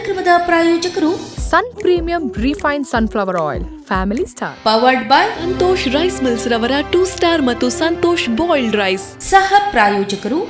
ಕಾರ್ಯಕ್ರಮದ ಪ್ರಾಯೋಜಕರು sun premium refine sunflower oil, family star, powered by Santosh rice mills ರವರ 2 star ಮತ್ತು ಸಂತೋಷ್ ಬಾಯ್ಲ್ಡ್ ರೈಸ್. ಸಹ ಪ್ರಾಯೋಜಕರು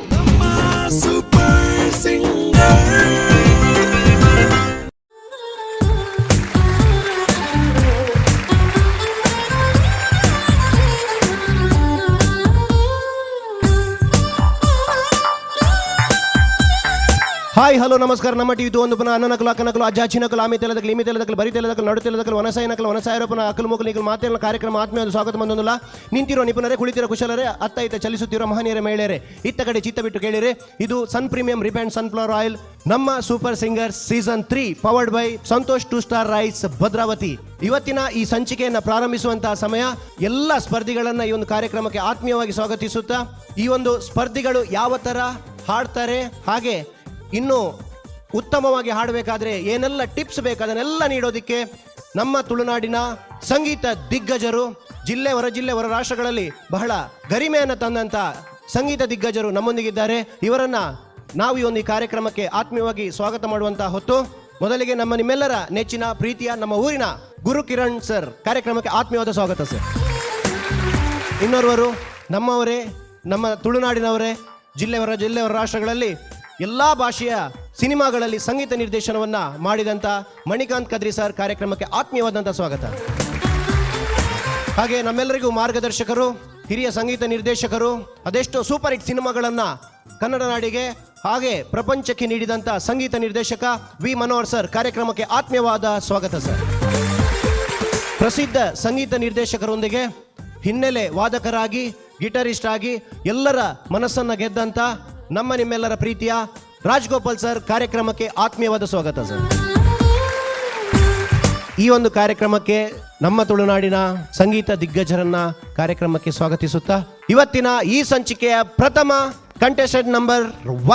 ಹಾಯ್ ಹಲೋ ನಮಸ್ಕಾರ. ನಮ್ಮ ಟಿವಿ ಒಂದು ಪುನಃ ಅನ್ನನಕಲು ಅಕ್ಕನಕಲು ಅಜ್ಜಾಚಿನಕಲು ಆಮೆ ತೆಲದಕಲು ಇಮಿ ತೆಲದಕಲು ಬರಿ ತೆಲದಕಲು ನಡು ತೆಲದಕಲು ವನಸಾಯನಕಲು ವನಸಾಯರೋಪನ ಅಕಲು ಮುಕಲು ನಿಕಲು ಮಾತೇನ ಕಾರ್ಯಕ್ರಮ ಆತ್ಮೀಯ ಸ್ವಾಗತ ಬಂದೊಂದಿಲ್ಲ. ನಿಂತಿರೋ ನಿಪುಣರೇ, ಕುಳಿತಿರೋ ಕುಶಲರೇ, ಅತ್ತ ಇತ್ತ ಚಲಿಸುತ್ತಿರೋ ಮಹನೀಯರೇ, ಮಹಿಳೆಯರೇ, ಇತ್ತ ಕಡೆ ಚಿತ್ತ ಬಿಟ್ಟು ಕೇಳಿರಿ. ಇದು Sun premium refined sunflower oil, ನಮ್ಮ super singer season 3, powered by Santosh 2 star rice Bhadravati. ಇವತ್ತಿನ ಈ ಸಂಚಿಕೆಯನ್ನು ಪ್ರಾರಂಭಿಸುವಂತಹ ಸಮಯ. ಎಲ್ಲ ಸ್ಪರ್ಧಿಗಳನ್ನ ಈ ಒಂದು ಕಾರ್ಯಕ್ರಮಕ್ಕೆ ಆತ್ಮೀಯವಾಗಿ ಸ್ವಾಗತಿಸುತ್ತಾ, ಈ ಒಂದು ಸ್ಪರ್ಧಿಗಳು ಯಾವ ತರ ಹಾಡ್ತಾರೆ, ಹಾಗೆ ಇನ್ನು ಉತ್ತಮವಾಗಿ ಹಾಡಬೇಕಾದ್ರೆ ಏನೆಲ್ಲ ಟಿಪ್ಸ್ ಬೇಕು ಅದನ್ನೆಲ್ಲ ನೀಡೋದಕ್ಕೆ ನಮ್ಮ ತುಳುನಾಡಿನ ಸಂಗೀತ ದಿಗ್ಗಜರು, ಜಿಲ್ಲೆ ಹೊರ ಜಿಲ್ಲೆ ಹೊರ ರಾಷ್ಟ್ರಗಳಲ್ಲಿ ಬಹಳ ಗರಿಮೆಯನ್ನು ತಂದಂಥ ಸಂಗೀತ ದಿಗ್ಗಜರು ನಮ್ಮೊಂದಿಗಿದ್ದಾರೆ. ಇವರನ್ನ ನಾವು ಈ ಒಂದು ಕಾರ್ಯಕ್ರಮಕ್ಕೆ ಆತ್ಮೀಯವಾಗಿ ಸ್ವಾಗತ ಮಾಡುವಂತಹ ಹೊತ್ತು. ಮೊದಲಿಗೆ ನಿಮ್ಮೆಲ್ಲರ ನೆಚ್ಚಿನ ಪ್ರೀತಿಯ ನಮ್ಮ ಊರಿನ ಗುರು ಕಿರಣ್ ಸರ್ ಕಾರ್ಯಕ್ರಮಕ್ಕೆ ಆತ್ಮೀಯವಾದ ಸ್ವಾಗತ ಸರ್. ಇನ್ನೋರ್ವರು ನಮ್ಮವರೇ, ನಮ್ಮ ತುಳುನಾಡಿನವರೇ, ಜಿಲ್ಲೆ ಹೊರ ರಾಷ್ಟ್ರಗಳಲ್ಲಿ ಎಲ್ಲ ಭಾಷೆಯ ಸಿನಿಮಾಗಳಲ್ಲಿ ಸಂಗೀತ ನಿರ್ದೇಶನವನ್ನ ಮಾಡಿದಂಥ ಮಣಿಕಾಂತ್ ಕದ್ರಿ ಸರ್ ಕಾರ್ಯಕ್ರಮಕ್ಕೆ ಆತ್ಮೀಯವಾದಂಥ ಸ್ವಾಗತ. ಹಾಗೆ ನಮ್ಮೆಲ್ಲರಿಗೂ ಮಾರ್ಗದರ್ಶಕರು, ಹಿರಿಯ ಸಂಗೀತ ನಿರ್ದೇಶಕರು, ಅದೆಷ್ಟೋ ಸೂಪರ್ ಹಿಟ್ ಸಿನಿಮಾಗಳನ್ನ ಕನ್ನಡ ನಾಡಿಗೆ ಹಾಗೆ ಪ್ರಪಂಚಕ್ಕೆ ನೀಡಿದಂಥ ಸಂಗೀತ ನಿರ್ದೇಶಕ ವಿ ಮನೋಹರ್ ಸರ್ ಕಾರ್ಯಕ್ರಮಕ್ಕೆ ಆತ್ಮೀಯವಾದ ಸ್ವಾಗತ ಸರ್. ಪ್ರಸಿದ್ಧ ಸಂಗೀತ ನಿರ್ದೇಶಕರೊಂದಿಗೆ ಹಿನ್ನೆಲೆ ವಾದಕರಾಗಿ, ಗಿಟಾರಿಸ್ಟ್ ಆಗಿ ಎಲ್ಲರ ಮನಸ್ಸನ್ನ ಗೆದ್ದಂತ ನಿಮ್ಮೆಲ್ಲರ ಪ್ರೀತಿಯ ರಾಜ್ಗೋಪಾಲ್ ಸರ್ ಕಾರ್ಯಕ್ರಮಕ್ಕೆ ಆತ್ಮೀಯವಾದ ಸ್ವಾಗತ ಸರ್. ಈ ಒಂದು ಕಾರ್ಯಕ್ರಮಕ್ಕೆ ನಮ್ಮ ತುಳುನಾಡಿನ ಸಂಗೀತ ದಿಗ್ಗಜರನ್ನ ಕಾರ್ಯಕ್ರಮಕ್ಕೆ ಸ್ವಾಗತಿಸುತ್ತಾ, ಇವತ್ತಿನ ಈ ಸಂಚಿಕೆಯ ಪ್ರಥಮ ಕಂಟೆಸ್ಟೆಂಟ್ ನಂಬರ್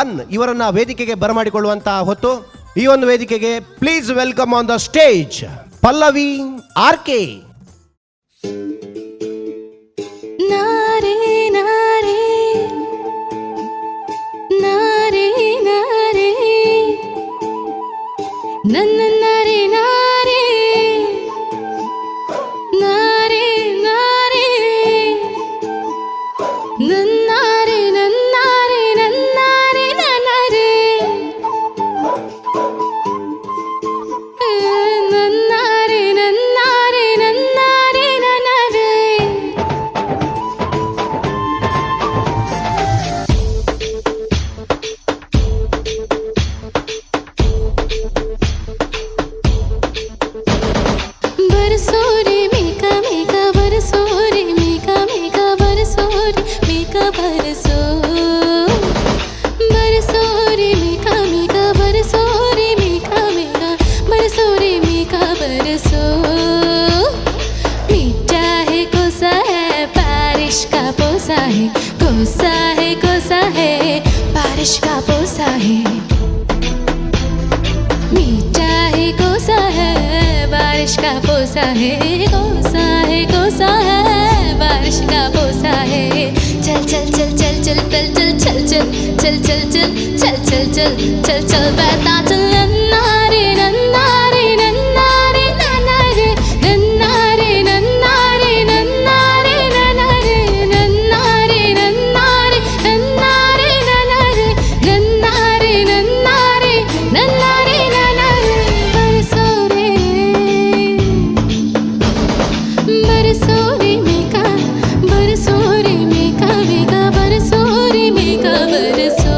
1 ಇವರನ್ನ ವೇದಿಕೆಗೆ ಬರಮಾಡಿಕೊಳ್ಳುವಂತಹ ಹೊತ್ತು. ಈ ಒಂದು ವೇದಿಕೆಗೆ please welcome on the stage Pallavi RK. ನನ್ನ ನಾರೆ ನಾರೆ ನಾರೆ ನಾರೆ ನನ್ನಾರೆ ನನ್ನಾರೆ ನನ್ನಾರೆ ನನ್ನಾರೆ ನನ್ನಾರೆ ನನ್ನಾರೆ ನನ್ನಾರೆ ನನ್ನಾರೆ ಬರಸೋರೆ make make ಬರಸೋರೆ make make ಬರಸೋರೆ make ಬರಸೋ ಬರಸೋರೆ make make ಬರಸೋರೆ make make ಬರಸೋರೆ make ಬರಸೋ. मीठा है कोसा है बारिश का पोसा है, कोसा है बारिश का पोसा है. मीठा है कोसा है बारिश का पोसा है, कोसा है बारिश का पोसा है. चल चल चल चल चल चल चल चल चल चल चल चल चल चल चल चल बता चल. नन्नारे नन्नारे नन्नारे नन्नारे नन्नारे नन्नारे नन्नारे नन्नारे नन्नारे नन्नारे नन्नारे नन्नारे नन्नारे नन्नारे नन्नारे नन्नारे बरसोरे बरसोरे मेका बरसोरे मेका मेका बरसोरे मेका बरसो.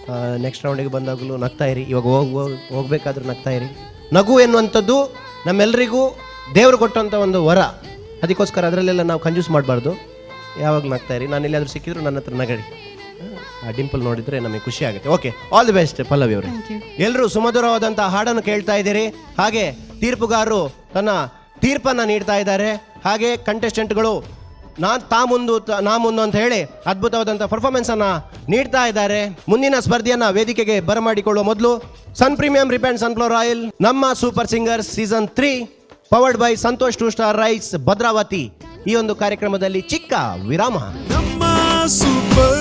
ನೆಕ್ಸ್ಟ್ ರೌಂಡಿಗೆ ಬಂದಾಗಲೂ ನಗ್ತಾ ಇರಿ. ಇವಾಗ ಹೋಗ್ಬೇಕಾದ್ರೂ ನಗ್ತಾ ಇರಿ. ನಗು ಎನ್ನುವಂಥದ್ದು ನಮ್ಮೆಲ್ಲರಿಗೂ ದೇವರು ಕೊಟ್ಟಂಥ ಒಂದು ವರ. ಅದಕ್ಕೋಸ್ಕರ ಅದರಲ್ಲೆಲ್ಲ ನಾವು ಕಂಜೂಸ್ ಮಾಡಬಾರ್ದು. ಯಾವಾಗ ನಗ್ತಾ ಇರಿ. ನಾನು ಎಲ್ಲಿಯಾದರೂ ಸಿಕ್ಕಿದ್ರು ನನ್ನ ಹತ್ರ ನಗಡಿ. ಆ ಡಿಂಪಲ್ ನೋಡಿದರೆ ನಮಗೆ ಖುಷಿ ಆಗುತ್ತೆ. Okay, all the best Pallavi ಅವರೇ. ಎಲ್ಲರೂ ಸುಮಧುರವಾದಂಥ ಹಾಡನ್ನು ಕೇಳ್ತಾ ಇದ್ದೀರಿ. ಹಾಗೆ ತೀರ್ಪುಗಾರರು ತನ್ನ ತೀರ್ಪನ್ನು ನೀಡ್ತಾ ಇದ್ದಾರೆ. ಹಾಗೆ ಕಂಟೆಸ್ಟೆಂಟ್ಗಳು ನಾ ಮುಂದು ಅಂತ ಹೇಳಿ ಅದ್ಭುತವಾದಂಥ ಪರ್ಫಾರ್ಮೆನ್ಸನ್ನು ನೀಡ್ತಾ ಇದ್ದಾರೆ. ಮುಂದಿನ ಸ್ಪರ್ಧೆಯನ್ನು ವೇದಿಕೆಗೆ ಬರಮಾಡಿಕೊಳ್ಳುವ ಮೊದಲು Sun premium refined sunflower oil ನಮ್ಮ super singer season 3 powered by Santosh 2 star rice Bhadravati ಈ ಒಂದು ಕಾರ್ಯಕ್ರಮದಲ್ಲಿ ಚಿಕ್ಕ ವಿರಾಮ. ನಮ್ಮ super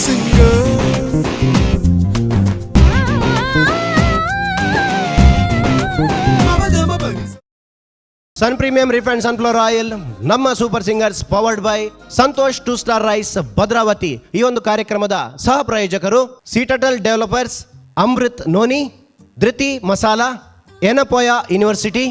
singer Sun premium refined sunflower oil ನಮ್ಮ super singers powered by Santosh 2 star rice Bhadravati ಈ ಒಂದು ಕಾರ್ಯಕ್ರಮದ ಸಹ ಪ್ರಾಯೋಜಕರು ಸಿಟಟಲ್ developers, Amrit noni, Dhruti masala, Yenepoya university,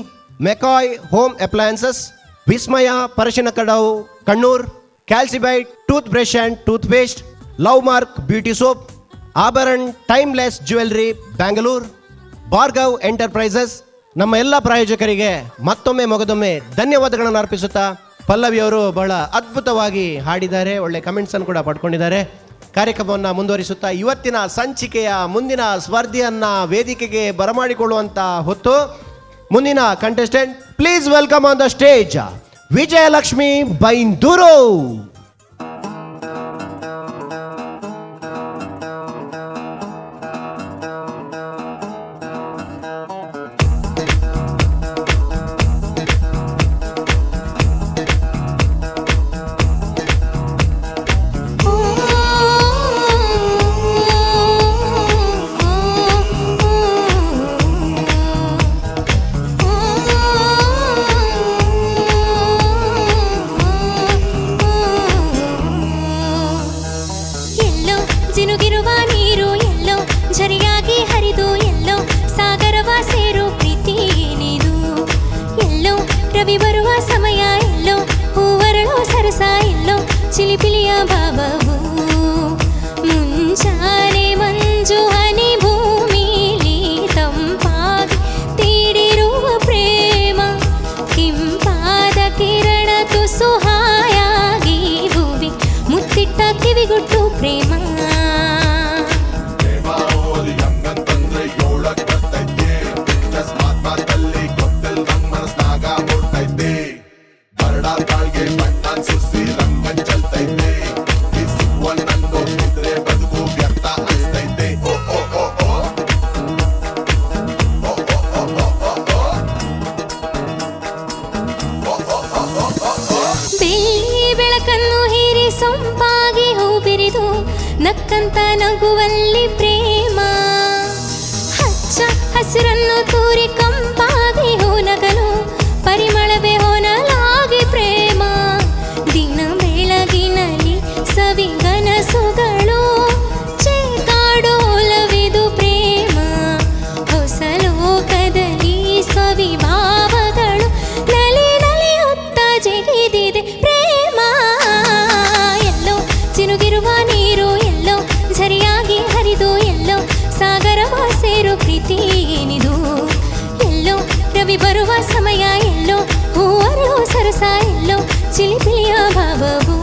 McCoy home appliances, Vismaya Parassinikadavu Kannur, calcibite toothbrush and toothpaste, love mark beauty soap, Abharan timeless jewellery Bangalore, Bhargav enterprises. ನಮ್ಮ ಎಲ್ಲ ಪ್ರಾಯೋಜಕರಿಗೆ ಮತ್ತೊಮ್ಮೆ ಮೊಗದೊಮ್ಮೆ ಧನ್ಯವಾದಗಳನ್ನು ಅರ್ಪಿಸುತ್ತಾ ಪಲ್ಲವಿ ಅವರು ಬಹಳ ಅದ್ಭುತವಾಗಿ ಹಾಡಿದ್ದಾರೆ. ಒಳ್ಳೆ ಕಮೆಂಟ್ಸ್ ಅನ್ನು ಕೂಡ ಪಡ್ಕೊಂಡಿದ್ದಾರೆ. ಕಾರ್ಯಕ್ರಮವನ್ನು ಮುಂದುವರಿಸುತ್ತಾ ಇವತ್ತಿನ ಸಂಚಿಕೆಯ ಮುಂದಿನ ಸ್ಪರ್ಧೆಯನ್ನ ವೇದಿಕೆಗೆ ಬರಮಾಡಿಕೊಳ್ಳುವಂತ ಹೊತ್ತು ಮುಂದಿನ contestant please welcome on the stage Vijayalakshmi Byndoor. ಜಿನುಗಿರುವ ನೀರು ಎಲ್ಲೋ ಝರಿಯಾಗಿ ಹರಿದು ಎಲ್ಲೋ ಸಾಗರವ ಸೇರು ಪ್ರೀತಿ ಏನಿದು. ಎಲ್ಲೋ ರವಿ ಬರುವ ಸಮಯ ಎಲ್ಲೋ ಹೂವರಳೋ ಸರಸ ಎಲ್ಲೋ ಚಿಲಿಪಿಲಿಯ ಭಾವವು. ಮುಂಚಾನೆ ಮಂಜು ಹನಿ ಭೂಮಿಲಿ ತಂಪಾಗಿ ತೀಡಿರುವ ಪ್ರೇಮ. ಕಿಂಪಾದ ಕಿರಣ ತುಸು ಹಾಯಾಗಿ ಭೂವಿ ಮುತ್ತಿಟ್ಟ ಕಿವಿಗುಟ್ಟು ಪ್ರೇಮ. ಬೆಳಕನ್ನು ಹೀರಿ ಸೊಂಪಾಗಿ ಹೂ ಬಿರಿದು ನಕ್ಕಂತ ನಗುವಲ್ಲಿ ಪ್ರೇಮ. ಹಚ್ಚ ಹಸಿರನ್ನು ತೂರಿ ಕಂಪಾಗಿ ಹೂ ನಗಲು ಪರಿಮಳವೇ ಹೊನಲಾಗಿ ಪ್ರೇಮ. ದಿನ ಬೆಳಗಿನಲ್ಲಿ ಸವಿಗನಸುಗಳು ಚೇಕಾಡೋಲವಿದು ಪ್ರೇಮ. ಹೊಸ ಲೋಕದಲ್ಲಿ ಸ್ವವಿಭಾವಗಳು ನಲಿ ನಲಿಯುತ್ತ ಜಗಿದಿದೆ ಪ್ರೇಮ. ಎಲ್ಲೋ ಚಿನುಗಿರುವ ನೀರು ಎಲ್ಲೋ ಝರಿಯಾಗಿ ಹರಿದು ಎಲ್ಲೋ ಸಾಗರವ ಸೇರು ಪ್ರೀತಿ ಏನಿದು. ಎಲ್ಲೋ ರವಿ ಬರುವ ಸಮಯ ಎಲ್ಲೋ ಹೂವರಳೋ ಸರಸ ಎಲ್ಲೋ ಚಿಲಿಪಿಲಿಯ ಭಾವವು.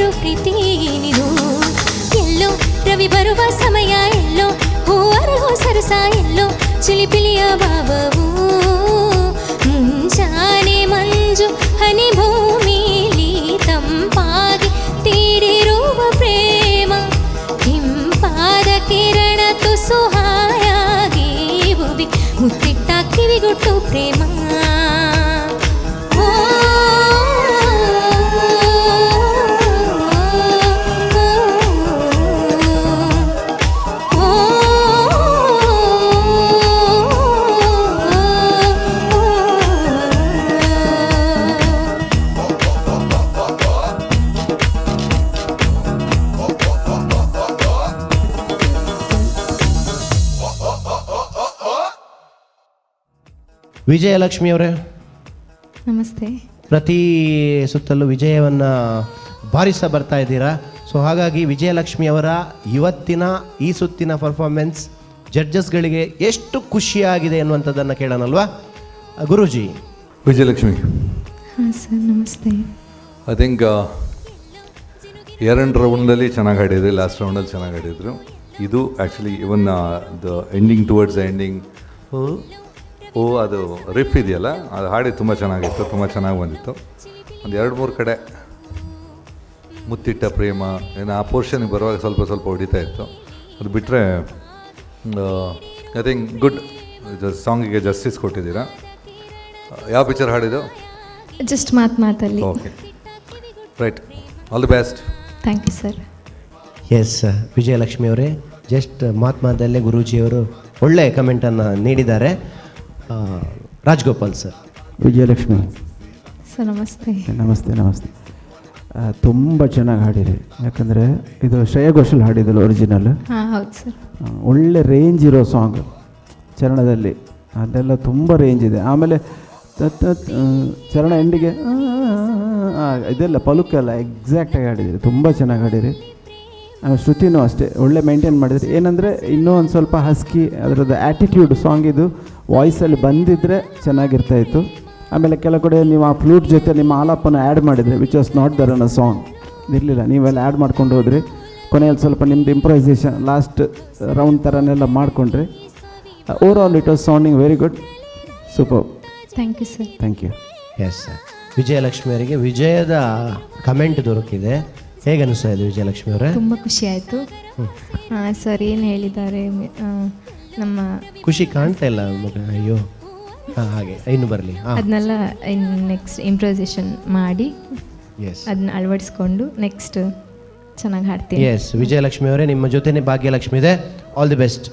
ಬೇರು ಪ್ರೀತಿ ನೀನು. ಎಲ್ಲೋ ರವಿ ಬರುವ ಸಮಯ, ಎಲ್ಲೋ ಹೂವರಗೋ ಸರಸ, ಎಲ್ಲೋ ಚಿಲಿಪಿಲಿಯ ಭಾವವು. ಮುಂಜಾನೆ ಮಂಜು ಹನಿ ಭೂಮಿಲಿ ತಂಪಾಗಿ ತೀಡಿರುವ ಪ್ರೇಮ, ಕೆಂಪಾದ ಕಿರಣ ತುಸು ಹಾಯಾಗಿ ಭೂಮಿ ಮುತ್ತಿಟ್ಟ ಕಿವಿಗೊಟ್ಟು ಪ್ರೇಮ. ವಿಜಯಲಕ್ಷ್ಮಿ ಅವರೇ ನಮಸ್ತೆ. ಪ್ರತಿ ಸುತ್ತಲೂ ವಿಜಯವನ್ನು ಬಾರಿಸ್ತಾ ಬರ್ತಾ ಇದ್ದೀರಾ. ಸೊ ಹಾಗಾಗಿ ವಿಜಯಲಕ್ಷ್ಮಿ ಅವರ ಇವತ್ತಿನ ಈ ಸುತ್ತಿನ ಪರ್ಫಾರ್ಮೆನ್ಸ್ ಜಡ್ಜಸ್ಗಳಿಗೆ ಎಷ್ಟು ಖುಷಿಯಾಗಿದೆ ಅನ್ನುವಂಥದ್ದನ್ನು ಕೇಳೋಣಲ್ವಾ ಗುರೂಜಿ? ವಿಜಯಲಕ್ಷ್ಮಿ, ಹಾಂ ಸರ್, ನಮಸ್ತೆ. ಐ ಥಿಂಕ್ 2 ರೌಂಡಲ್ಲಿ ಚೆನ್ನಾಗಿ ಹಾಡಿದ್ರಿ, ಲಾಸ್ಟ್ ರೌಂಡಲ್ಲಿ ಚೆನ್ನಾಗಿ ಹಾಡಿದ್ರು. ಇದು actually even the ending towards the ending ಅದು ರಿಫ್ ಇದೆಯಲ್ಲ, ಅದು ಹಾಡಿ ತುಂಬ ಚೆನ್ನಾಗಿತ್ತು, ತುಂಬ ಚೆನ್ನಾಗಿ ಬಂದಿತ್ತು. ಒಂದು 2-3 ಕಡೆ ಮುತ್ತಿಟ್ಟ ಪ್ರೇಮ ಏನು ಆ ಪೋರ್ಷನ್ಗೆ ಬರುವಾಗ ಸ್ವಲ್ಪ ಸ್ವಲ್ಪ ಹೊಡಿತಾ ಇತ್ತು. ಅದು ಬಿಟ್ಟರೆ ಐ ಥಿಂಕ್ ಗುಡ್ ಸಾಂಗಿಗೆ ಜಸ್ಟಿಸ್ ಕೊಟ್ಟಿದ್ದೀರಾ. ಯಾವ ಪಿಕ್ಚರ್ ಹಾಡಿದ್ದು? ಜಸ್ಟ್ ಮಾತಲ್ಲಿ. Okay, right. All the best. Thank you sir. S Vijayalakshmi ಅವರೇ, ಜಸ್ಟ್ ಮಾತಲ್ಲೇ ಗುರೂಜಿಯವರು ಒಳ್ಳೆಯ ಕಮೆಂಟನ್ನು ನೀಡಿದ್ದಾರೆ. ರಾಜ್ಗೋಪಾಲ್ ಸರ್. ವಿಜಯಲಕ್ಷ್ಮಿ ಸರ್, ನಮಸ್ತೆ. ನಮಸ್ತೆ. ತುಂಬ ಚೆನ್ನಾಗಿ ಹಾಡಿರಿ. ಯಾಕಂದರೆ ಇದು ಶ್ರೇಯಾ ಘೋಷಲ್ ಹಾಡಿದ್ರು ಒರಿಜಿನಲ್. ಹಾಂ, ಹೌದು ಸರ್. ಒಳ್ಳೆ ರೇಂಜ್ ಇರೋ ಸಾಂಗ್ ಚರಣದಲ್ಲಿ, ಅದೆಲ್ಲ ತುಂಬ ರೇಂಜ್ ಇದೆ. ಆಮೇಲೆ ಚರಣ ಎಂಡಿಗೆ ಇದೆಲ್ಲ ಪಲುಕೆಲ್ಲ ಎಕ್ಸಾಕ್ಟಾಗಿ ಹಾಡಿದಿರಿ, ತುಂಬ ಚೆನ್ನಾಗಿ ಹಾಡಿರಿ. ಶ್ರುತಿನೂ ಅಷ್ಟೇ ಒಳ್ಳೆ ಮೇಂಟೈನ್ ಮಾಡಿದ್ರಿ. ಏನಂದರೆ ಇನ್ನೂ ಒಂದು ಸ್ವಲ್ಪ ಹಸ್ಕಿ ಅದರದ್ದು ಆ್ಯಟಿಟ್ಯೂಡ್ ಸಾಂಗ್ ಇದು ವಾಯ್ಸಲ್ಲಿ ಬಂದಿದ್ದರೆ ಚೆನ್ನಾಗಿರ್ತಾಯಿತ್ತು. ಆಮೇಲೆ ಕೆಲವು ಕಡೆ ನೀವು ಆ ಫ್ಲೂಟ್ ಜೊತೆ ನಿಮ್ಮ ಆಲಾಪನ ಆ್ಯಡ್ ಮಾಡಿದರೆ, which was not there in a song, ಇರಲಿಲ್ಲ. ನೀವೆಲ್ಲ ಆ್ಯಡ್ ಮಾಡ್ಕೊಂಡು ಹೋದ್ರಿ. ಕೊನೆಯಲ್ಲಿ ಸ್ವಲ್ಪ ನಿಮ್ಮದು ಇಂಪ್ರೈಸೇಷನ್ ಲಾಸ್ಟ್ ರೌಂಡ್ ಥರನೆಲ್ಲ ಮಾಡಿಕೊಂಡ್ರಿ. Overall it was sounding very good, super. Thank you sir. Thank you. Yes sir. Vijayalakshmi ಅವರಿಗೆ ವಿಜಯದ ಕಮೆಂಟ್ ದೊರಕಿದೆ. ಹೇಗೆ ಅನಿಸ್ತಾ ಇದೆ ವಿಜಯಲಕ್ಷ್ಮಿ ಅವರೇ? ತುಂಬ ಖುಷಿ ಆಯಿತು ಸರ್. ಏನು ಹೇಳಿದ್ದಾರೆ ನಮ್ಮ ಖುಷಿ ಕಾಣ್ತಾ ಇಲ್ಲ ಮಗ, ಅಯ್ಯೋ. ಹಾಗೆ ಇನ್ನು ಬರಲಿ, ಅದನ್ನೆಲ್ಲ ನೆಕ್ಸ್ಟ್ ಇಂಪ್ರೈಸೇಷನ್ ಮಾಡಿ ಎಸ್ ಅದನ್ನ ಅಳವಡಿಸ್ಕೊಂಡು ನೆಕ್ಸ್ಟ್ ಚೆನ್ನಾಗಿ ಹಾಡ್ತೀನಿ. ಎಸ್ ವಿಜಯಲಕ್ಷ್ಮಿ ಅವರೇ, ನಿಮ್ಮ ಜೊತೆನೇ ಭಾಗ್ಯಲಕ್ಷ್ಮಿ ಇದೆ. All the best.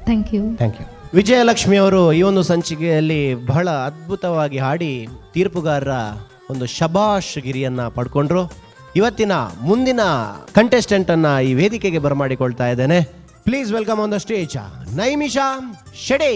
Thank you. Vijayalakshmi ಅವರು ಈ ಒಂದು ಸಂಚಿಕೆಯಲ್ಲಿ ಬಹಳ ಅದ್ಭುತವಾಗಿ ಹಾಡಿ ತೀರ್ಪುಗಾರರ ಒಂದು ಶಬಾಷ್ ಗಿರಿಯನ್ನು ಪಡ್ಕೊಂಡ್ರು. ಇವತ್ತಿನ ಮುಂದಿನ ಕಂಟೆಸ್ಟೆಂಟ್ ಅನ್ನ ಈ ವೇದಿಕೆಗೆ ಬರಮಾಡಿಕೊಳ್ತಾ ಇದ್ದೇನೆ. Please welcome on the stage Naimisha Shede.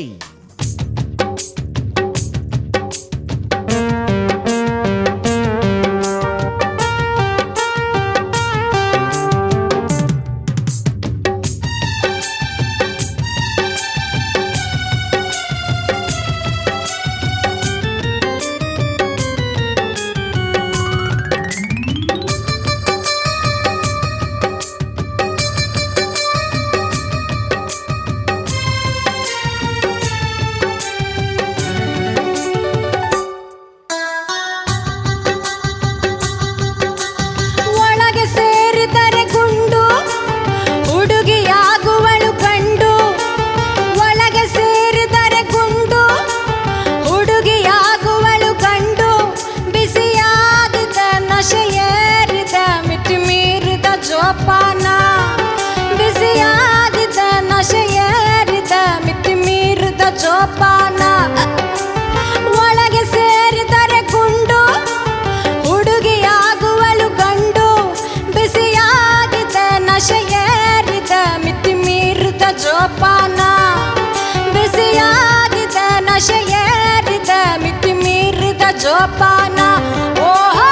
ಜೋಪಾನ ಓಹೋ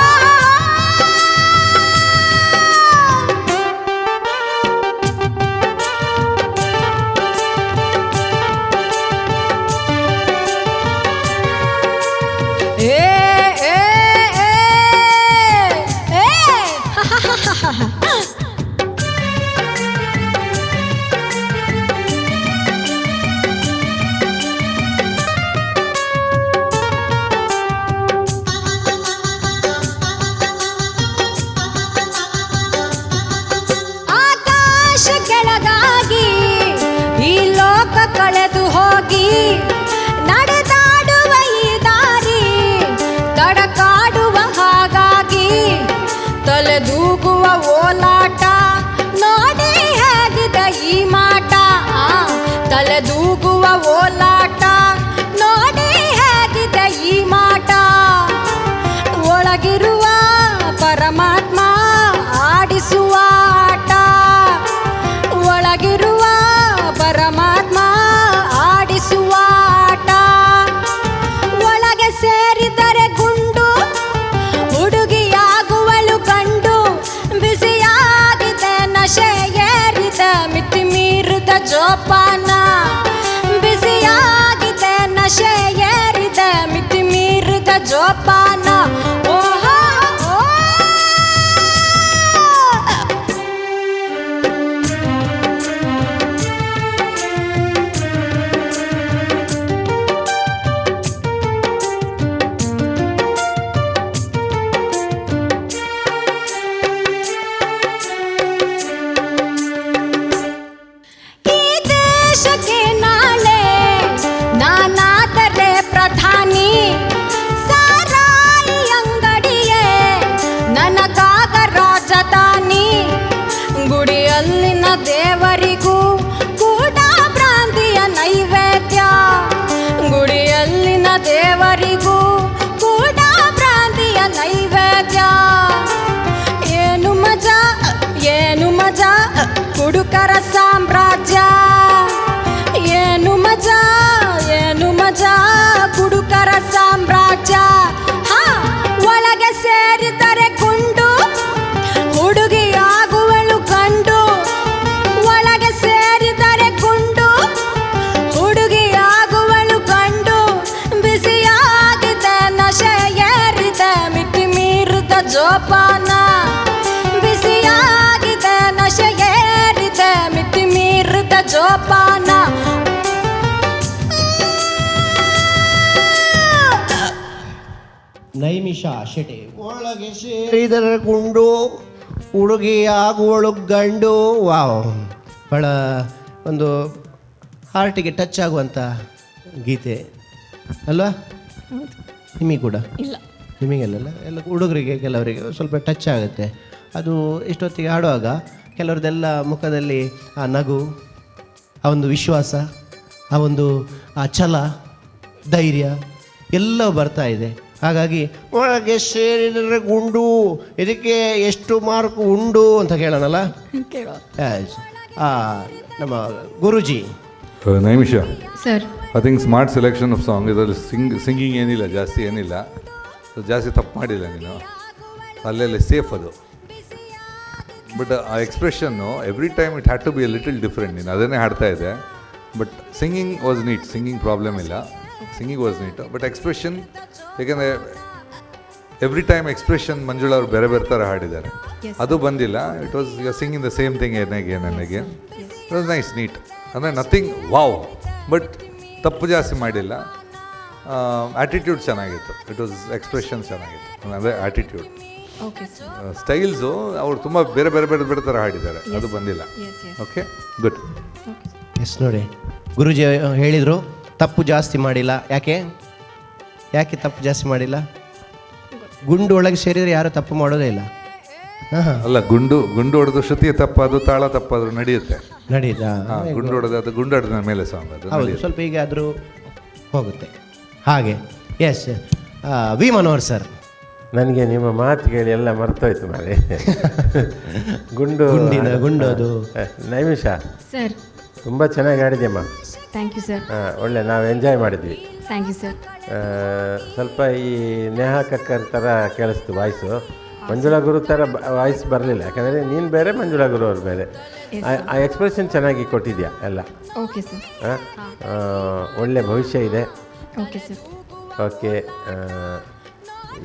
ಕಳೆದು ಹೋಗಿ ನಡೆದಾಡುವ ಈ ದಾರಿ ತಡಕಾಡುವ ಹಾಗಾಗಿ ತಲೆದೂಗುವ ಓಲಾಟ ನೋಡಿ ಹೇಗಿದೆ ಈ ಮಾಟ ತಲೆದೂಗುವ ಓಲಾಟ ನೋಡಿ ಹೇಗಿದೆ ಈ ಮಾಟ ಒಳಗಿರುವ ಪರಮಾತ್ಮ ಆಡಿಸುವ ಆಟ ಒಳಗಿರುವ ಪರಮಾತ್ಮ ಆಡಿಸುವ ಆಟ ಒಳಗೆ ಸೇರಿದರೆ ಗುಂಡು ಹುಡುಗಿಯಾಗುವಳು ಗಂಡು ಬಿಸಿಯಾಗಿದೆ ನಶೆ ಏರಿದ ಮಿತಿ ಮೀರಿದ ಜೋಪಾನ ಬಿಸಿಯಾಗಿದೆ ನಶೆ ಏರಿದ ಮಿತಿ ಮೀರಿದ ಜೋಪಾನ ಓಹೋ ಈ ದೇಶಕ್ಕೆ ನಾಳೆ ನಾನಾದರೆ ಪ್ರಧಾನಿ ಸಾರಾಯಿ ಅಂಗಡಿಯೇ ನನಗಾಗ ರಾಜಧಾನಿ ಗುಡಿಯಲ್ಲಿನ ದೇವರಿಗೂ ಕೂಡ ಭ್ರಾಂತಿಯ ನೈವೇದ್ಯ ಗುಡಿಯಲ್ಲಿನ ದೇವರಿಗೂ ಕೂಡ ಭ್ರಾಂತಿಯ ನೈವೇದ್ಯ ಏನು ಮಜಾ ಕುಡುಕರ ಸಾಮ್ರಾಜ್ಯ ಏನು ಮಜಾ ಕುಡುಕರ ಸಾಮ್ರಾಜ್ಯ ಒಳಗೆ ಸೇರಿದರೆ ಗುಂಡು ಹುಡುಗಿಯಾಗುವಳು ಗಂಡು ಒಳಗೆ ಸೇರಿದರೆ ಗುಂಡು ಹುಡುಗಿಯಾಗುವಳು ಗಂಡು ಬಿಸಿಯಾಗಿದೆ ನಶೆ ಏರಿದೆ ಮಿತಿ ಮೀರಿದ ಜೋಪಾನ ಬಿಸಿಯಾಗಿದೆ ನಶೆ ಏರಿದೆ ಮಿತಿ ಮೀರಿದ ಜೋಪಾನ ನೈಮಿಷ ಶೆಟ್ಟಿ ಒಳಗೆ ಸೇರಿದರ ಗುಂಡು ಹುಡುಗಿಯಾಗುವಳು ಗಂಡು ವಾವ್ ಬಹಳ ಒಂದು ಹಾರ್ಟಿಗೆ ಟಚ್ ಆಗುವಂಥ ಗೀತೆ ಅಲ್ವಾ ನಿಮಗೆ ಕೂಡ ಇಲ್ಲ ನಿಮಗೆಲ್ಲ ಎಲ್ಲ ಹುಡುಗರಿಗೆ ಕೆಲವರಿಗೆ ಸ್ವಲ್ಪ ಟಚ್ ಆಗುತ್ತೆ ಅದು ಇಷ್ಟೊತ್ತಿಗೆ ಹಾಡುವಾಗ ಕೆಲವ್ರದ್ದೆಲ್ಲ ಮುಖದಲ್ಲಿ ಆ ನಗು ಆ ಒಂದು ವಿಶ್ವಾಸ ಆ ಒಂದು ಆ ಛಲ ಧೈರ್ಯ ಎಲ್ಲವೂ ಬರ್ತಾ ಇದೆ ಹಾಗಾಗಿ ಒಳಗೆ ಸೇರಿದರೆ ಗುಂಡು ಇದಕ್ಕೆ ಎಷ್ಟು ಮಾರ್ಕ್ ಉಂಡು ಅಂತ ಕೇಳೋಣಲ್ಲ ನಮ್ಮ Guruji Naimisha sir I think smart selection of song ಇದರಲ್ಲಿ ಸಿಂಗಿಂಗ್ ಏನಿಲ್ಲ ಜಾಸ್ತಿ ಏನಿಲ್ಲ ಜಾಸ್ತಿ ತಪ್ಪು ಮಾಡಿಲ್ಲ ನೀನು ಅಲ್ಲೆಲ್ಲ ಸೇಫ್ ಅದು ಬಟ್ ಆ ಎಕ್ಸ್ಪ್ರೆಷನ್ನು every time it had to be a little different ನೀನು ಅದನ್ನೇ ಹಾಡ್ತಾ ಇದೆ but singing was neat singing problem ಇಲ್ಲ singing was neat but expression ಏಕೆಂದರೆ ಎವ್ರಿ ಟೈಮ್ ಎಕ್ಸ್ಪ್ರೆಷನ್ ಮಂಜುಳಾ ಅವರು ಬೇರೆ ಬೇರೆ ಥರ ಹಾಡಿದ್ದಾರೆ ಅದು ಬಂದಿಲ್ಲ it was you singing the same thing ನನಗೆ ಇಟ್ ವಾಸ್ ನೈಸ್ ನೀಟ್ ಅಂದರೆ ನಥಿಂಗ್ ವಾವ್ ಬಟ್ ತಪ್ಪು ಜಾಸ್ತಿ ಮಾಡಿಲ್ಲ ಆ್ಯಟಿಟ್ಯೂಡ್ ಚೆನ್ನಾಗಿತ್ತು ಇಟ್ ವಾಸ್ ಎಕ್ಸ್ಪ್ರೆಷನ್ ಚೆನ್ನಾಗಿತ್ತು ಅಂದರೆ ಆ್ಯಟಿಟ್ಯೂಡ್ ಸ್ಟೈಲ್ಸು ಅವ್ರು ತುಂಬ ಬೇರೆ ಬೇರೆ ಬೇರೆ ಬೇರೆ ಥರ ಹಾಡಿದ್ದಾರೆ ಅದು ಬಂದಿಲ್ಲ ಓಕೆ ಗುಡ್ ಎಸ್ ನೋಡಿ ಗುರುಜಿ ಹೇಳಿದರು ತಪ್ಪು ಜಾಸ್ತಿ ಮಾಡಿಲ್ಲ ಯಾಕೆ ತಪ್ಪು ಜಾಸ್ತಿ ಮಾಡಿಲ್ಲ ಗುಂಡು ಒಳಗೆ ಸೇರಿದರೆ ಯಾರು ತಪ್ಪು ಮಾಡೋದೇ ಇಲ್ಲ ಅಲ್ಲ ಗುಂಡು ಹೊಡೆದು ಶ್ರುತಿಯ ತಪ್ಪಾದ್ರು ತಾಳ ತಪ್ಪಾದ್ರು ನಡೆಯುತ್ತೆ ನಡೀತಾ ಗುಂಡು ಹೊಡೆದು ಅದು ಗುಂಡು ಹೊಡೆದ ಮೇಲೆ ಸಾಂಗ್ ಅದು ಹೌದು ಸ್ವಲ್ಪ ಈಗ ಆದರೂ ಹೋಗುತ್ತೆ ಹಾಗೆ ಎಸ್ ವಿ ಮನೋಹರ್ ಸರ್ ನನಗೆ ನಿಮ್ಮ ಮಾತು ಕೇಳಿ ಎಲ್ಲ ಮರ್ತೋಯ್ತು ಮಾರೆ ಗುಂಡು ಅದು ನೈಮಿಷ ಸರ್ ತುಂಬ ಚೆನ್ನಾಗಿ ಆಡಿದ್ಯಮ್ಮ ಥ್ಯಾಂಕ್ ಯು ಸರ್ ಒಳ್ಳೆ ನಾವು ಎಂಜಾಯ್ ಮಾಡಿದ್ವಿ ಥ್ಯಾಂಕ್ ಯು ಸರ್ ಸ್ವಲ್ಪ ಈ ನೇಹಾ ಕಕ್ಕರ್ ಥರ ಕೇಳಿಸ್ತು ವಾಯ್ಸು ಮಂಜುಳಾ ಗುರು ಥರ ವಾಯ್ಸ್ ಬರಲಿಲ್ಲ ಯಾಕಂದರೆ ನೀನು ಬೇರೆ ಮಂಜುಳಾ ಗುರು ಅವ್ರು ಬೇರೆ ಆ ಎಕ್ಸ್ಪ್ರೆಷನ್ ಚೆನ್ನಾಗಿ ಕೊಟ್ಟಿದ್ಯಾ ಎಲ್ಲ ಓಕೆ ಸರ್ ಒಳ್ಳೆ ಭವಿಷ್ಯ ಇದೆ ಓಕೆ ಸರ್ ಓಕೆ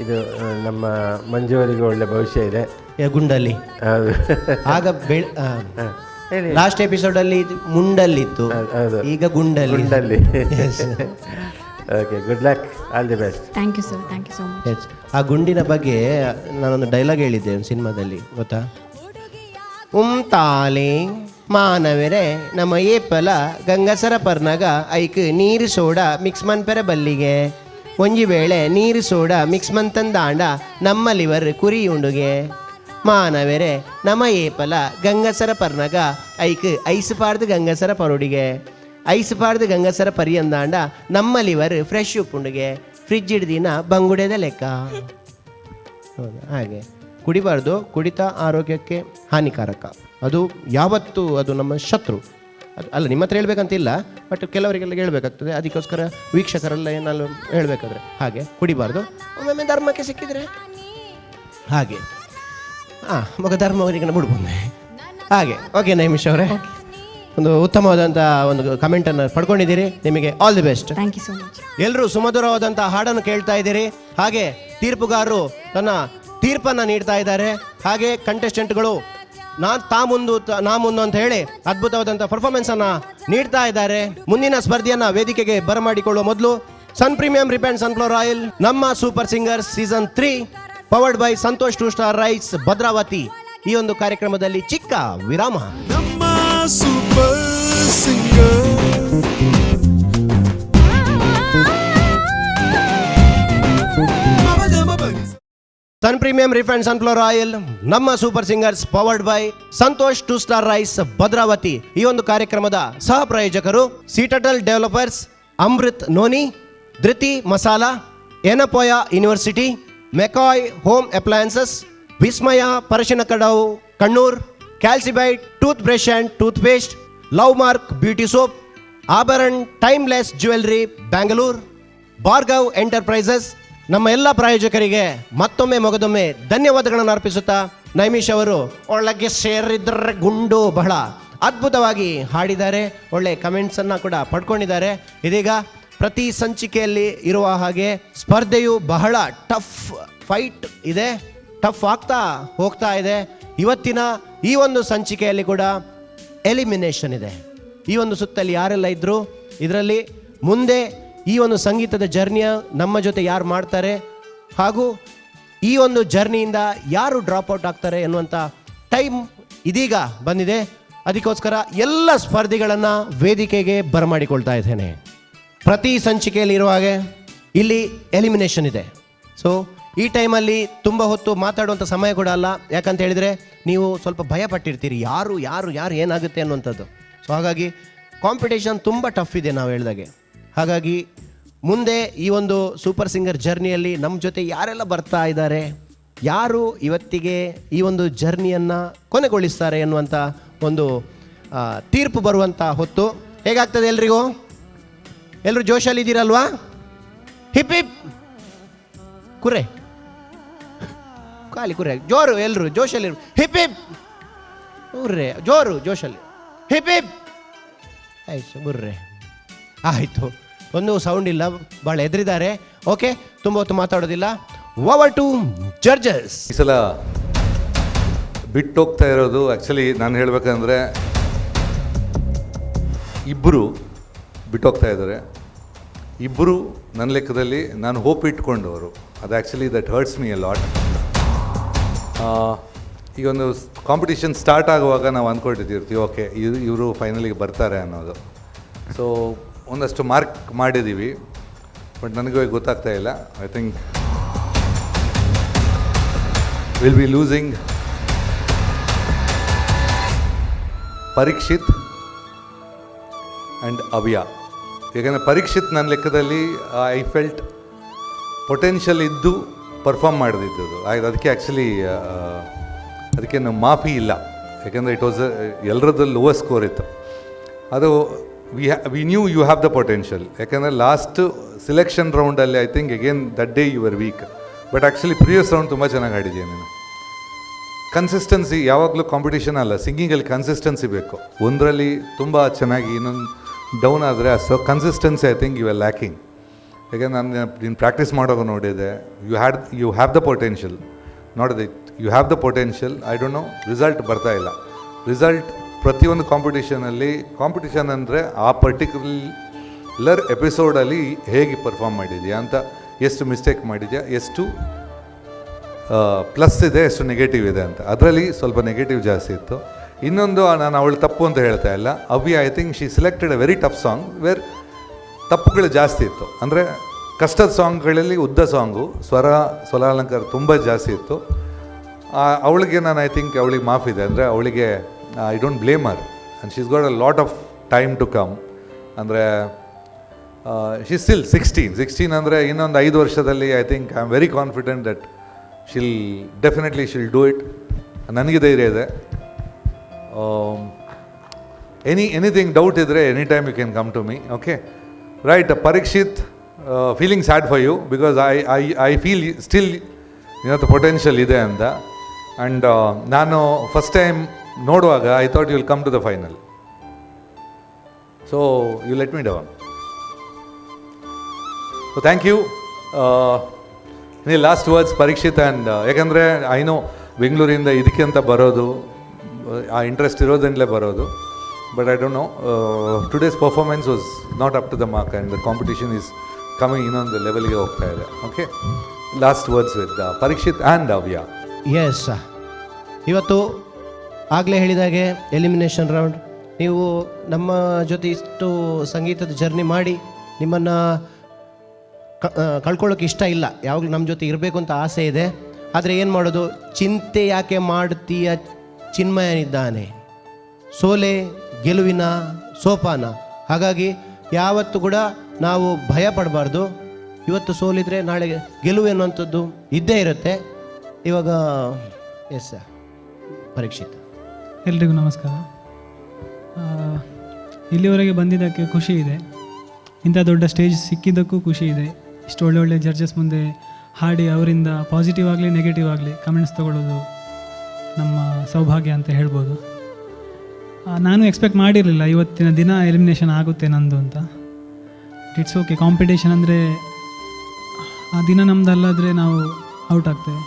ಇದು ನಮ್ಮ ಮಂಜುವರಿಗೂ ಒಳ್ಳೆ ಭವಿಷ್ಯ ಇದೆ ಗುಂಡಲ್ಲಿ ಹೌದು ಆಗ ಹೇಳಿ ಲಾಸ್ಟ್ ಎಪಿಸೋಡಲ್ಲಿ ಮುಂಡಲ್ಲಿತ್ತು ಈಗ ಗುಂಡಲ್ಲಿ okay good luck all the best thank you sir thank you so much ಆ ಗುಂಡಿನ ಬಗ್ಗೆ ನಾನೊಂದು ಡೈಲಾಗ್ ಹೇಳಿದ್ದೆ ಒಂದು ಸಿನಿಮಾದಲ್ಲಿ ಗೊತ್ತಾ ತಾಲೆ ಮಾನವರೇ ನಮ್ಮ ಏಪಲ ಗಂಗಸರ ಪರ್ನಾಗ ಐಕ್ ನೀರು ಸೋಡ ಮಿಕ್ಸ್ ಮನ್ಪೆರ ಬಲ್ಲಿಗೆ ಒಂಜಿ ವೇಳೆ ನೀರು ಸೋಡ ಮಿಕ್ಸ್ ಮಂತಂದಾಂಡ ನಮ್ಮ ಲಿವರ್ ಕುರಿ ಉಂಡುಗೆ ಮಾನವರೇ ನಮ್ಮ ಏಪಲ ಗಂಗಸರ ಪರ್ನಾಗ ಐಕ್ ಐಸ್ ಪಾಡ್ದು ಗಂಗಸರ ಪರುಡಿಗೆ ಐಸ್ ಪಾಡ್ದು ಗಂಗಸರ ಪರಿ ಅಂದಾಂಡ ನಮ್ಮ ಲಿವರ್ ಫ್ರೆಶ್ ಉಪ್ಪುಂಡುಗೆ ಫ್ರಿಜ್ ಹಿಡ್ದಿನ ಬಂಗುಡೆದ ಲೆಕ್ಕ. ಹೌದು, ಹಾಗೆ ಕುಡಿಬಾರ್ದು, ಕುಡಿತ ಆರೋಗ್ಯಕ್ಕೆ ಹಾನಿಕಾರಕ, ಅದು ಯಾವತ್ತೂ ಅದು ನಮ್ಮ ಶತ್ರು. ಅದು ಅಲ್ಲ, ನಿಮ್ಮ ಹತ್ರ ಹೇಳ್ಬೇಕಂತಿಲ್ಲ, ಬಟ್ ಕೆಲವರಿಗೆಲ್ಲ ಹೇಳ್ಬೇಕಾಗ್ತದೆ, ಅದಕ್ಕೋಸ್ಕರ ವೀಕ್ಷಕರೆಲ್ಲ ಏನಾದ್ರು ಹೇಳಬೇಕಾದ್ರೆ ಹಾಗೆ ಕುಡಿಬಾರ್ದು. ಒಮ್ಮೊಮ್ಮೆ ಧರ್ಮಕ್ಕೆ ಸಿಕ್ಕಿದ್ರೆ ಹಾಗೆ ಮಗ ಧರ್ಮವರಿಗೆ ಬಿಡ್ಬೋದೆ ಹಾಗೆ. ಓಕೆ ನೈಮಿಷ್ ಅವರೇ, ಒಂದು ಉತ್ತಮವಾದಂಥ ಒಂದು ಕಮೆಂಟನ್ನು ಪಡ್ಕೊಂಡಿದ್ದೀರಿ, ನಿಮಗೆ all the best. Thank you so much. ಎಲ್ಲರೂ ಸುಮಧುರವಾದಂಥ ಹಾಡನ್ನು ಕೇಳ್ತಾ ಇದ್ದೀರಿ. ಹಾಗೆ ತೀರ್ಪುಗಾರರು ತನ್ನ ತೀರ್ಪನ್ನು ನೀಡ್ತಾ ಇದ್ದಾರೆ. ಹಾಗೆ ಕಂಟೆಸ್ಟೆಂಟ್ಗಳು ನಾ ಮುಂದು ಅಂತ ಹೇಳಿ ಅದ್ಭುತವಾದಂಥ ಪರ್ಫಾರ್ಮೆನ್ಸನ್ನು ನೀಡ್ತಾ ಇದ್ದಾರೆ. ಮುಂದಿನ ಸ್ಪರ್ಧೆಯನ್ನು ವೇದಿಕೆಗೆ ಬರಮಾಡಿಕೊಳ್ಳುವ ಮೊದಲು Sun premium refined sunflower oil ನಮ್ಮ super singers season 3 powered by Santosh 2 star rice Bhadravati ಈ ಒಂದು ಕಾರ್ಯಕ್ರಮದಲ್ಲಿ ಚಿಕ್ಕ ವಿರಾಮ. ನಮ್ಮ super singer Sun premium refined sunflower oil ನಮ್ಮ super singers powered by Santosh 2 star rice Bhadravati ಈ ಒಂದು ಕಾರ್ಯಕ್ರಮದ ಸಹ ಪ್ರಾಯೋಜಕರು citadel developers, Amrit noni, Dhruti masala, Yenepoya university, McCoy home appliances, Vismaya Parassinikadavu Kannur, calcibite toothbrush and toothpaste, love mark beauty soap, Abharan timeless jewellery Bangalore, Bhargav enterprises. ನಮ್ಮ ಎಲ್ಲ ಪ್ರಾಯೋಜಕರಿಗೆ ಮತ್ತೊಮ್ಮೆ ಮೊಗದೊಮ್ಮೆ ಧನ್ಯವಾದಗಳನ್ನು ಅರ್ಪಿಸುತ್ತಾ, ನೈಮಿಷ್ ಅವರು ಒಳಗೆ ಸೇರಿದ್ರೆ ಗುಂಡು ಬಹಳ ಅದ್ಭುತವಾಗಿ ಹಾಡಿದ್ದಾರೆ, ಒಳ್ಳೆ ಕಮೆಂಟ್ಸನ್ನು ಕೂಡ ಪಡ್ಕೊಂಡಿದ್ದಾರೆ. ಇದೀಗ ಪ್ರತಿ ಸಂಚಿಕೆಯಲ್ಲಿ ಇರುವ ಹಾಗೆ ಸ್ಪರ್ಧೆಯು ಬಹಳ ಟಫ್ ಫೈಟ್ ಇದೆ, ಟಫ್ ಆಗ್ತಾ ಹೋಗ್ತಾ ಇದೆ. ಇವತ್ತಿನ ಈ ಒಂದು ಸಂಚಿಕೆಯಲ್ಲಿ ಕೂಡ ಎಲಿಮಿನೇಷನ್ ಇದೆ. ಈ ಒಂದು ಸುತ್ತಲ್ಲಿ ಯಾರೆಲ್ಲ ಇದ್ದರು, ಇದರಲ್ಲಿ ಮುಂದೆ ಈ ಒಂದು ಸಂಗೀತದ ಜರ್ನಿಯ ನಮ್ಮ ಜೊತೆ ಯಾರು ಮಾಡ್ತಾರೆ, ಹಾಗೂ ಈ ಒಂದು ಜರ್ನಿಯಿಂದ ಯಾರು ಡ್ರಾಪ್ ಔಟ್ ಆಗ್ತಾರೆ ಎನ್ನುವಂಥ ಟೈಮ್ ಇದೀಗ ಬಂದಿದೆ. ಅದಕ್ಕೋಸ್ಕರ ಎಲ್ಲ ಸ್ಪರ್ಧಿಗಳನ್ನು ವೇದಿಕೆಗೆ ಬರಮಾಡಿಕೊಳ್ತಾ ಇದ್ದೇನೆ. ಪ್ರತಿ ಸಂಚಿಕೆಯಲ್ಲಿ ಇರುವ ಹಾಗೆ ಇಲ್ಲಿ ಎಲಿಮಿನೇಷನ್ ಇದೆ. ಸೊ ಈ ಟೈಮಲ್ಲಿ ತುಂಬ ಹೊತ್ತು ಮಾತಾಡುವಂಥ ಸಮಯ ಕೂಡ ಅಲ್ಲ, ಯಾಕಂತ ಹೇಳಿದರೆ ನೀವು ಸ್ವಲ್ಪ ಭಯ ಪಟ್ಟಿರ್ತೀರಿ, ಯಾರು ಏನಾಗುತ್ತೆ ಅನ್ನುವಂಥದ್ದು. ಸೊ ಹಾಗಾಗಿ ಕಾಂಪಿಟೇಷನ್ ತುಂಬ ಟಫ್ ಇದೆ ನಾವು ಹೇಳಿದಾಗೆ. ಹಾಗಾಗಿ ಮುಂದೆ ಈ ಒಂದು ಸೂಪರ್ ಸಿಂಗರ್ ಜರ್ನಿಯಲ್ಲಿ ನಮ್ಮ ಜೊತೆ ಯಾರೆಲ್ಲ ಬರ್ತಾ ಇದ್ದಾರೆ, ಯಾರು ಇವತ್ತಿಗೆ ಈ ಒಂದು ಜರ್ನಿಯನ್ನು ಕೊನೆಗೊಳಿಸ್ತಾರೆ ಎನ್ನುವಂಥ ಒಂದು ತೀರ್ಪು ಬರುವಂಥ ಹೊತ್ತು. ಹೇಗಾಗ್ತದೆ ಎಲ್ರಿಗೂ? ಎಲ್ಲರೂ ಜೋಶಲ್ಲಿ ಇದ್ದೀರಲ್ವಾ? ಹಿಪ್ ಹಿಪ್ ಕುರೆ ಖಾಲಿ ಕುರೆ ಜೋರು, ಎಲ್ಲರೂ ಜೋಶಲ್ಲಿ ಹಿಪ್ ಹಿಪ್ ಉರ್ರೆ, ಜೋರು ಜೋಶಲ್ಲಿ ಹಿಪ್ ಹಿಪ್. ಆಯ್ತು ಬುರ್ರೆ, ಆಯಿತು. ಒಂದು ಸೌಂಡ್ ಇಲ್ಲ, ಭಾಳ ಎದುರಿದ್ದಾರೆ. ಓಕೆ, ತುಂಬ ಹೊತ್ತು ಮಾತಾಡೋದಿಲ್ಲ. Over to judges. ಈ ಸಲ ಬಿಟ್ಟೋಗ್ತಾ ಇರೋದು ಆ್ಯಕ್ಚುಲಿ ನಾನು ಹೇಳಬೇಕಂದ್ರೆ ಇಬ್ಬರು ಬಿಟ್ಟೋಗ್ತಾ ಇದ್ದಾರೆ. ಇಬ್ಬರು ನನ್ನ ಲೆಕ್ಕದಲ್ಲಿ ನಾನು ಹೋಪ್ ಇಟ್ಕೊಂಡವರು. ಅದು actually that hurts me a lot. ಈಗ ಒಂದು ಕಾಂಪಿಟೇಷನ್ ಸ್ಟಾರ್ಟ್ ಆಗುವಾಗ ನಾವು ಅಂದ್ಕೊಂಡಿರ್ತೀವಿ, ಓಕೆ ಇವರು ಫೈನಲಿಗೆ ಬರ್ತಾರೆ ಅನ್ನೋದು. ಸೊ ಒಂದಷ್ಟು ಮಾರ್ಕ್ ಮಾಡಿದ್ದೀವಿ, ಬಟ್ ನನಗೂ ಗೊತ್ತಾಗ್ತಾ ಇಲ್ಲ. I think will be losing Parikshit and Avya. ಯಾಕೆಂದರೆ ಪರೀಕ್ಷಿತ್ ನನ್ನ ಲೆಕ್ಕದಲ್ಲಿ ಐ ಫೆಲ್ಟ್ ಪೊಟೆನ್ಷಿಯಲ್ ಇದ್ದು ಪರ್ಫಾರ್ಮ್ ಮಾಡಿದ್ದು. ಅದಕ್ಕೆ ಆ್ಯಕ್ಚುಲಿ ಅದಕ್ಕೇನು ಮಾಫಿ ಇಲ್ಲ, ಯಾಕೆಂದರೆ ಇಟ್ ವಾಸ್ ಎಲ್ಲರದ್ದು ಲೋವೆಸ್ಟ್ ಸ್ಕೋರ್ ಇತ್ತು. ಅದು we knew you have the potential. ಯಾಕೆಂದರೆ ಲಾಸ್ಟ್ ಸಿಲೆಕ್ಷನ್ ರೌಂಡಲ್ಲಿ I think again that day you are weak, but actually previous round ತುಂಬ ಚೆನ್ನಾಗಿ ಆಡಿದ್ದೀಯ ನೀನು. ಕನ್ಸಿಸ್ಟೆನ್ಸಿ ಯಾವಾಗಲೂ ಕಾಂಪಿಟೇಷನ್ ಅಲ್ಲ, ಸಿಂಗಿಂಗಲ್ಲಿ ಕನ್ಸಿಸ್ಟೆನ್ಸಿ ಬೇಕು. ಒಂದರಲ್ಲಿ ತುಂಬ ಚೆನ್ನಾಗಿ ಇನ್ನೊಂದು ಡೌನ್ ಆದರೆ consistency I think you are lacking. ಯಾಕೆಂದ್ರೆ ನಾನು ನೀನು ಪ್ರಾಕ್ಟೀಸ್ ಮಾಡೋವಾಗ ನೋಡಿದೆ, ಯು ಹ್ಯಾವ್ ದ ಪೊಟೆನ್ಷಿಯಲ್, ನೋಡಿದೆ you have the potential. I don't know, result ಬರ್ತಾ ಇಲ್ಲ. ರಿಸಲ್ಟ್ ಪ್ರತಿಯೊಂದು ಕಾಂಪಿಟೇಷನ್ ಅಂದರೆ ಆ ಪರ್ಟಿಕ್ಯುಲರ್ ಎಪಿಸೋಡಲ್ಲಿ ಹೇಗೆ ಪರ್ಫಾರ್ಮ್ ಮಾಡಿದೆಯಾ ಅಂತ, ಎಷ್ಟು ಮಿಸ್ಟೇಕ್ ಮಾಡಿದೆಯಾ, ಎಷ್ಟು ಪ್ಲಸ್ ಇದೆ, ಎಷ್ಟು ನೆಗೆಟಿವ್ ಇದೆ ಅಂತ. ಅದರಲ್ಲಿ ಸ್ವಲ್ಪ ನೆಗೆಟಿವ್ ಜಾಸ್ತಿ ಇತ್ತು. ಇನ್ನೊಂದು ನಾನು ಅವಳು ತಪ್ಪು ಅಂತ ಹೇಳ್ತಾ ಇಲ್ಲ. Avya I think she selected a very tough song where ತಪ್ಪುಗಳು ಜಾಸ್ತಿ ಇತ್ತು. ಅಂದರೆ ಕಷ್ಟದ ಸಾಂಗ್ಗಳಲ್ಲಿ ಉದ್ದ ಸಾಂಗು, ಸ್ವರಾಲಂಕಾರ ತುಂಬ ಜಾಸ್ತಿ ಇತ್ತು. ಅವಳಿಗೆ ನಾನು ಐ ಥಿಂಕ್ ಅವಳಿಗೆ ಮಾಫಿದೆ. ಅಂದರೆ ಅವಳಿಗೆ I don't blame her and she's got a lot of time to come. ಅಂದರೆ ಶಿ ಸ್ಟಿಲ್ 16 ಅಂದರೆ ಇನ್ನೊಂದು 5 ವರ್ಷದಲ್ಲಿ I think I am very confident that she'll do it. ನನಗೆ ಧೈರ್ಯ ಇದೆ. ಎನಿಥಿಂಗ್ ಡೌಟ್ ಇದ್ದರೆ any time you can come to me. Okay right. Parikshit, feeling sad for you because I feel still ಇನ್ನೊಂದು potential ಇದೆ ಅಂತ. ಆ್ಯಂಡ್ ನಾನು first time ನೋಡುವಾಗ I thought you will come to the final. So you let me down. So thank you. Last words Parikshit. And ಯಾಕಂದರೆ I know ಬೆಂಗಳೂರಿಂದ ಇದಕ್ಕೆ ಅಂತ ಬರೋದು, ಆ ಇಂಟ್ರೆಸ್ಟ್ ಇರೋದ್ರಿಂದಲೇ ಬರೋದು. But I don't know, today's performance was not up to the mark and the competition is coming ಇನ್ನೊಂದು ಲೆವೆಲ್ಗೆ ಹೋಗ್ತಾ ಇದೆ. Okay, last words with Parikshit and Avya. Yes, ಇವತ್ತು ಆಗಲೇ ಹೇಳಿದಾಗೆ ಎಲಿಮಿನೇಷನ್ ರೌಂಡ್. ನೀವು ನಮ್ಮ ಜೊತೆ ಇಷ್ಟು ಸಂಗೀತದ ಜರ್ನಿ ಮಾಡಿ ನಿಮ್ಮನ್ನು ಕಳ್ಕೊಳ್ಳೋಕೆ ಇಷ್ಟ ಇಲ್ಲ, ಯಾವಾಗಲೂ ನಮ್ಮ ಜೊತೆ ಇರಬೇಕು ಅಂತ ಆಸೆ ಇದೆ. ಆದರೆ ಏನು ಮಾಡೋದು, ಚಿಂತೆ ಯಾಕೆ ಮಾಡ್ತೀಯ ಚಿನ್ಮಯನಿದ್ದಾನೆ, ಸೋಲೆ ಗೆಲುವಿನ ಸೋಪಾನ. ಹಾಗಾಗಿ ಯಾವತ್ತೂ ಕೂಡ ನಾವು ಭಯ ಪಡಬಾರ್ದು. ಇವತ್ತು ಸೋಲಿದರೆ ನಾಳೆ ಗೆಲುವು ಅನ್ನುವಂಥದ್ದು ಇದ್ದೇ ಇರುತ್ತೆ. ಇವಾಗ ಎಸ್ ಪರೀಕ್ಷಿತ್. ಎಲ್ರಿಗೂ ನಮಸ್ಕಾರ. ಇಲ್ಲಿವರೆಗೆ ಬಂದಿದ್ದಕ್ಕೆ ಖುಷಿ ಇದೆ. ಇಂಥ ದೊಡ್ಡ ಸ್ಟೇಜ್ ಸಿಕ್ಕಿದ್ದಕ್ಕೂ ಖುಷಿ ಇದೆ. ಇಷ್ಟು ಒಳ್ಳೆ ಜಡ್ಜಸ್ ಮುಂದೆ ಹಾಡಿ ಅವರಿಂದ ಪಾಸಿಟಿವ್ ಆಗಲಿ ನೆಗೆಟಿವ್ ಆಗಲಿ ಕಮೆಂಟ್ಸ್ ತೊಗೊಳ್ಳೋದು ನಮ್ಮ ಸೌಭಾಗ್ಯ ಅಂತ ಹೇಳ್ಬೋದು. ನಾನು ಎಕ್ಸ್ಪೆಕ್ಟ್ ಮಾಡಿರಲಿಲ್ಲ ಇವತ್ತಿನ ದಿನ ಎಲಿಮಿನೇಷನ್ ಆಗುತ್ತೆ ನಂದು ಅಂತ. ಇಟ್ಸ್ ಓಕೆ, ಕಾಂಪಿಟೇಷನ್ ಅಂದರೆ ಆ ದಿನ ನಮ್ಮದಲ್ಲಾದರೆ ನಾವು ಔಟ್ ಆಗ್ತೇವೆ.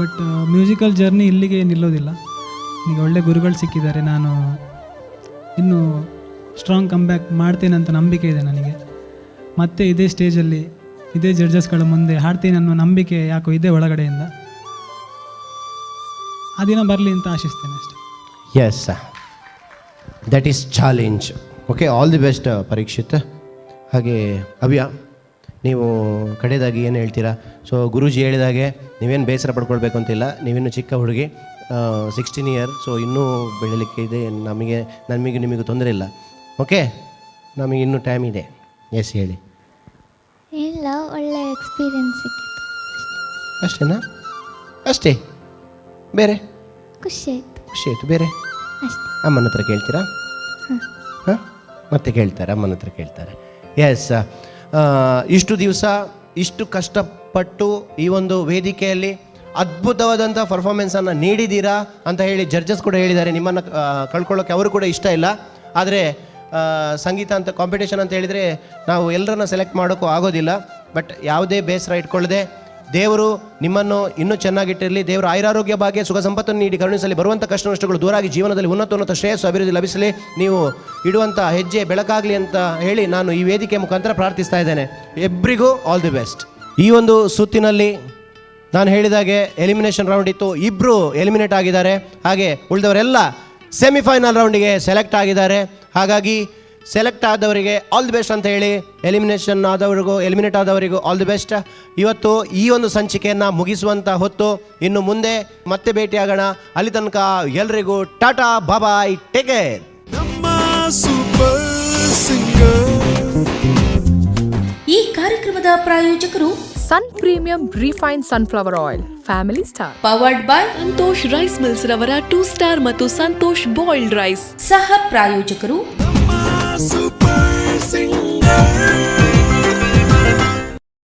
ಬಟ್ ಮ್ಯೂಸಿಕಲ್ ಜರ್ನಿ ಇಲ್ಲಿಗೆ ನಿಲ್ಲೋದಿಲ್ಲ. ಈಗ ಒಳ್ಳೆ ಗುರುಗಳು ಸಿಕ್ಕಿದ್ದಾರೆ. ನಾನು ಇನ್ನೂ ಸ್ಟ್ರಾಂಗ್ ಕಮ್ಬ್ಯಾಕ್ ಮಾಡ್ತೇನೆ ಅಂತ ನಂಬಿಕೆ ಇದೆ ನನಗೆ. ಮತ್ತೆ ಇದೇ ಸ್ಟೇಜಲ್ಲಿ ಇದೇ ಜಡ್ಜಸ್ಗಳ ಮುಂದೆ ಹಾಡ್ತೀನಿ ಅನ್ನೋ ನಂಬಿಕೆ ಯಾಕೋ ಇದೆ ಒಳಗಡೆಯಿಂದ. ಆ ದಿನ ಬರಲಿ ಅಂತ ಆಶಿಸ್ತೇನೆ ಅಷ್ಟೇ. Yes, that is challenge. Okay, all the best Parikshit. ಹಾಗೆ ಅವ್ಯ, ನೀವು ಕಡೆಯದಾಗಿ ಏನು ಹೇಳ್ತೀರಾ? ಸೊ ಗುರೂಜಿ ಹೇಳಿದಾಗೆ ನೀವೇನು ಬೇಸರ ಪಡ್ಕೊಳ್ಬೇಕು ಅಂತಿಲ್ಲ. ನೀವಿನ್ನೂ ಚಿಕ್ಕ ಹುಡುಗಿ, 16 ಇಯರ್. ಸೊ ಇನ್ನೂ ಬೆಳೀಲಿಕ್ಕೆ ಇದೆ. ನಮಗೆ ನಿಮಗೂ ತೊಂದರೆ ಇಲ್ಲ. ಓಕೆ, ನಮಗೆ ಇನ್ನೂ ಟೈಮ್ ಇದೆ. ಎಸ್, ಹೇಳಿ. ಇಲ್ಲ, ಒಳ್ಳೆ ಎಕ್ಸ್ಪೀರಿಯನ್ಸ್ ಸಿಕ್ಕಿತ್ತು ಅಷ್ಟೇನಾ? ಅಷ್ಟೇ, ಬೇರೆ? ಖುಷಿ ಆಯಿತು. ಖುಷಿ ಆಯಿತು, ಬೇರೆ? ಅಷ್ಟೇ. ಅಮ್ಮನ ಹತ್ರ ಕೇಳ್ತೀರಾ? ಹಾಂ, ಮತ್ತೆ ಕೇಳ್ತಾರೆ, ಅಮ್ಮನ ಹತ್ರ ಕೇಳ್ತಾರೆ. ಎಸ್, ಇಷ್ಟು ದಿವಸ ಇಷ್ಟು ಕಷ್ಟಪಟ್ಟು ಈ ಒಂದು ವೇದಿಕೆಯಲ್ಲಿ ಅದ್ಭುತವಾದಂಥ ಪರ್ಫಾರ್ಮೆನ್ಸನ್ನು ನೀಡಿದ್ದೀರಾ ಅಂತ ಹೇಳಿ ಜಡ್ಜಸ್ ಕೂಡ ಹೇಳಿದ್ದಾರೆ. ನಿಮ್ಮನ್ನು ಕಳ್ಕೊಳ್ಳೋಕ್ಕೆ ಅವರು ಕೂಡ ಇಷ್ಟ ಇಲ್ಲ. ಆದರೆ ಸಂಗೀತ ಅಂತ ಕಾಂಪಿಟೇಷನ್ ಅಂತ ಹೇಳಿದರೆ ನಾವು ಎಲ್ಲರನ್ನ ಸೆಲೆಕ್ಟ್ ಮಾಡೋಕ್ಕೂ ಆಗೋದಿಲ್ಲ. ಬಟ್ ಯಾವುದೇ ಬೇಸರ ಇಟ್ಕೊಳ್ಳದೆ ದೇವರು ನಿಮ್ಮನ್ನು ಇನ್ನೂ ಚೆನ್ನಾಗಿಟ್ಟಿರಲಿ. ದೇವರು ಆಯುರಾರೋಗ್ಯ ಭಾಗ್ಯ ಸುಖ ಸಂಪತ್ತನ್ನು ನೀಡಿ ಕರುಣಿಸಲಿ. ಬರುವಂಥ ಕಷ್ಟ ನಷ್ಟಗಳು ದೂರಾಗಿ ಜೀವನದಲ್ಲಿ ಉನ್ನತ ಶ್ರೇಯಸ್ಸು ಅಭಿವೃದ್ಧಿ ಲಭಿಸಲಿ. ನೀವು ಇಡುವಂಥ ಹೆಜ್ಜೆ ಬೆಳಕಾಗಲಿ ಅಂತ ಹೇಳಿ ನಾನು ಈ ವೇದಿಕೆ ಮುಖಾಂತರ ಪ್ರಾರ್ಥಿಸ್ತಾ ಇದ್ದೇನೆ. ಎಬ್ರಿಗೂ ಆಲ್ ದಿ ಬೆಸ್ಟ್. ಈ ಒಂದು ಸುತ್ತಿನಲ್ಲಿ ನಾನು ಹೇಳಿದಾಗೆ ಎಲಿಮಿನೇಷನ್ ರೌಂಡ್ ಇತ್ತು. 2 ಎಲಿಮಿನೇಟ್ ಆಗಿದ್ದಾರೆ. ಹಾಗೆ ಉಳಿದವರೆಲ್ಲ ಸೆಮಿಫೈನಲ್ ರೌಂಡಿಗೆ ಸೆಲೆಕ್ಟ್ ಆಗಿದ್ದಾರೆ. ಹಾಗಾಗಿ ಸೆಲೆಕ್ಟ್ ಆದವರಿಗೆ ಆಲ್ ದಿ ಬೆಸ್ಟ್ ಅಂತ ಹೇಳಿ ಎಲಿಮಿನೇಟ್ ಆದವರಿಗೂ ಆಲ್ ದಿ ಬೆಸ್ಟ್. ಇವತ್ತು ಈ ಒಂದು ಸಂಚಿಕೆಯನ್ನು ಮುಗಿಸುವಂಥ ಹೊತ್ತು. ಇನ್ನು ಮುಂದೆ ಮತ್ತೆ ಭೇಟಿಯಾಗೋಣ. ಅಲ್ಲಿ ತನಕ ಎಲ್ರಿಗೂ ಟಾಟಾ, ಬಾಯ್, ಟೇಕ್ ಕೇರ್. ನಮ್ಮ ಸೂಪರ್ ಸಿಂಗರ್. ಈ ಕಾರ್ಯಕ್ರಮದ ಪ್ರಾಯೋಜಕರು Sun Premium Refined Sunflower Oil, Family Star. Powered by Santosh rice mills ರವರ 2 ಸ್ಟಾರ್ ಮತ್ತು ಸಂತೋಷ್ ಬಾಯ್ಲ್ಡ್ ರೈಸ್. ಸಹ ಪ್ರಾಯೋಜಕರು ನಮ್ಮ